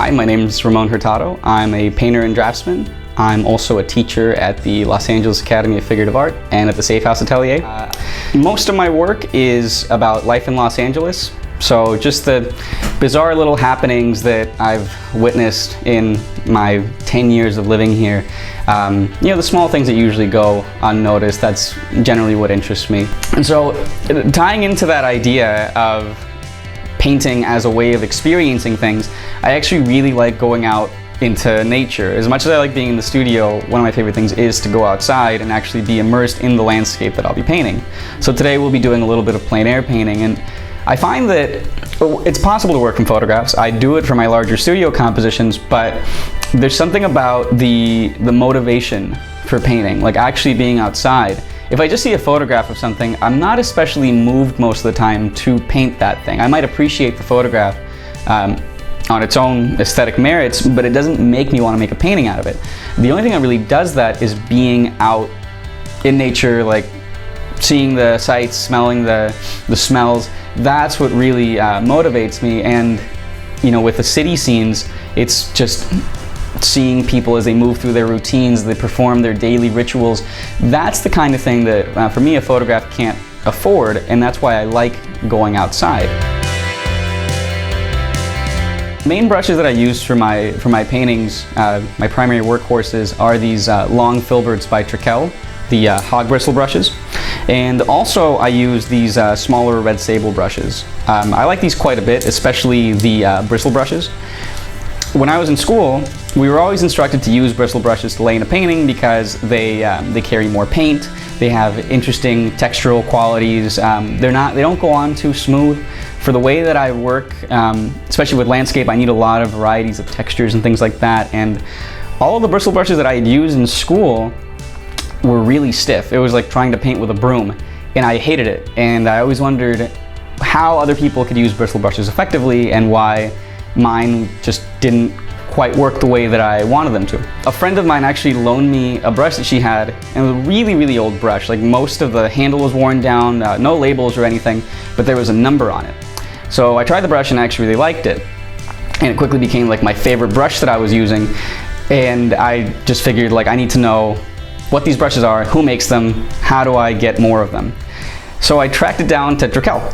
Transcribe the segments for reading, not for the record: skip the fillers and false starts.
Hi, my name is Ramon Hurtado. I'm a painter and draftsman. I'm also a teacher at the Los Angeles Academy of Figurative Art and at the Safe House Atelier. Most of my work is about life in Los Angeles. So just the bizarre little happenings that I've witnessed in my 10 years of living here. The small things that usually go unnoticed, that's generally what interests me. And so tying into that idea of painting as a way of experiencing things, I actually really like going out into nature. As much as I like being in the studio, one of my favorite things is to go outside and actually be immersed in the landscape that I'll be painting. So today we'll be doing a little bit of plein air painting, and I find that it's possible to work from photographs. I do it for my larger studio compositions, but there's something about the motivation for painting, like actually being outside. If I just see a photograph of something, I'm not especially moved most of the time to paint that thing. I might appreciate the photograph on its own aesthetic merits, but it doesn't make me want to make a painting out of it. The only thing that really does that is being out in nature, like seeing the sights, smelling the smells. That's what really motivates me. And with the city scenes, it's just seeing people as they move through their routines, they perform their daily rituals. That's the kind of thing that for me a photograph can't afford, and that's why I like going outside. The main brushes that I use for my paintings, my primary workhorses, are these long filberts by Trekell, the hog bristle brushes. And also I use these smaller red sable brushes. I like these quite a bit, especially the bristle brushes. When I was in school, we were always instructed to use bristle brushes to lay in a painting because they carry more paint, they have interesting textural qualities, they don't go on too smooth. For the way that I work, especially with landscape, I need a lot of varieties of textures and things like that, and all of the bristle brushes that I had used in school were really stiff. It was like trying to paint with a broom, and I hated it. And I always wondered how other people could use bristle brushes effectively and why mine just didn't quite work the way that I wanted them to. A friend of mine actually loaned me a brush that she had, and it was a really, really old brush. Like most of the handle was worn down, no labels or anything, but there was a number on it. So I tried the brush and I actually really liked it. And it quickly became like my favorite brush that I was using. And I just figured, like, I need to know what these brushes are, who makes them, how do I get more of them. So I tracked it down to Trekell.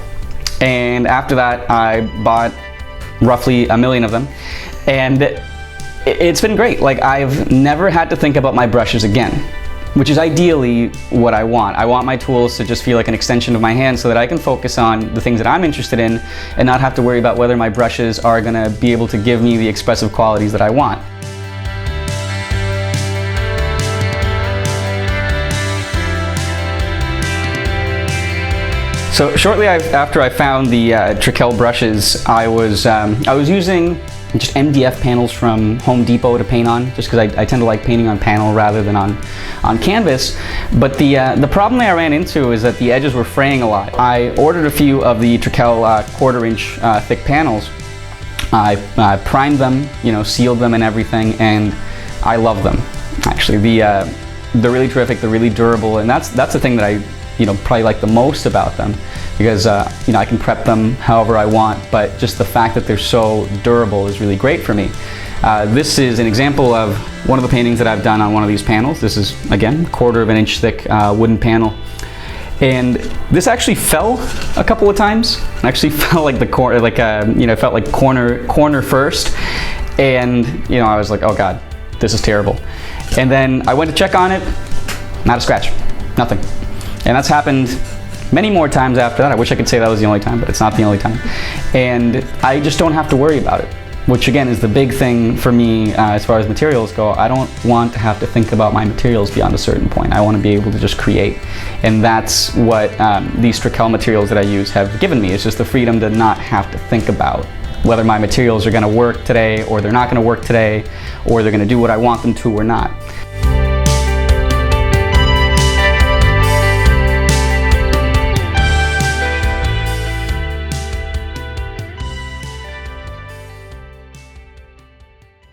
And after that, I bought roughly 1 million of them. And it's been great. Like, I've never had to think about my brushes again, which is ideally what I want. I want my tools to just feel like an extension of my hand so that I can focus on the things that I'm interested in and not have to worry about whether my brushes are gonna be able to give me the expressive qualities that I want. So shortly after I found the Trekell brushes, I was using just MDF panels from Home Depot to paint on, just because I tend to like painting on panel rather than on canvas. But the problem that I ran into is that the edges were fraying a lot. I ordered a few of the Trekell 1/4 inch thick panels. I primed them, sealed them and everything, and I love them. Actually, they're really terrific. They're really durable, and that's the thing that I probably like the most about them, because I can prep them however I want, but just the fact that they're so durable is really great for me. This is an example of one of the paintings that I've done on one of these panels. This is, again, 1/4 inch thick wooden panel. And this actually fell a couple of times. It actually fell like the corner, it felt like corner first. And I was like, oh God, this is terrible. And then I went to check on it, not a scratch, nothing. And that's happened many more times after that. I wish I could say that was the only time, but it's not the only time. And I just don't have to worry about it, which again is the big thing for me as far as materials go. I don't want to have to think about my materials beyond a certain point. I want to be able to just create. And that's what these Trekell materials that I use have given me. It's just the freedom to not have to think about whether my materials are going to work today or they're not going to work today, or they're going to do what I want them to or not.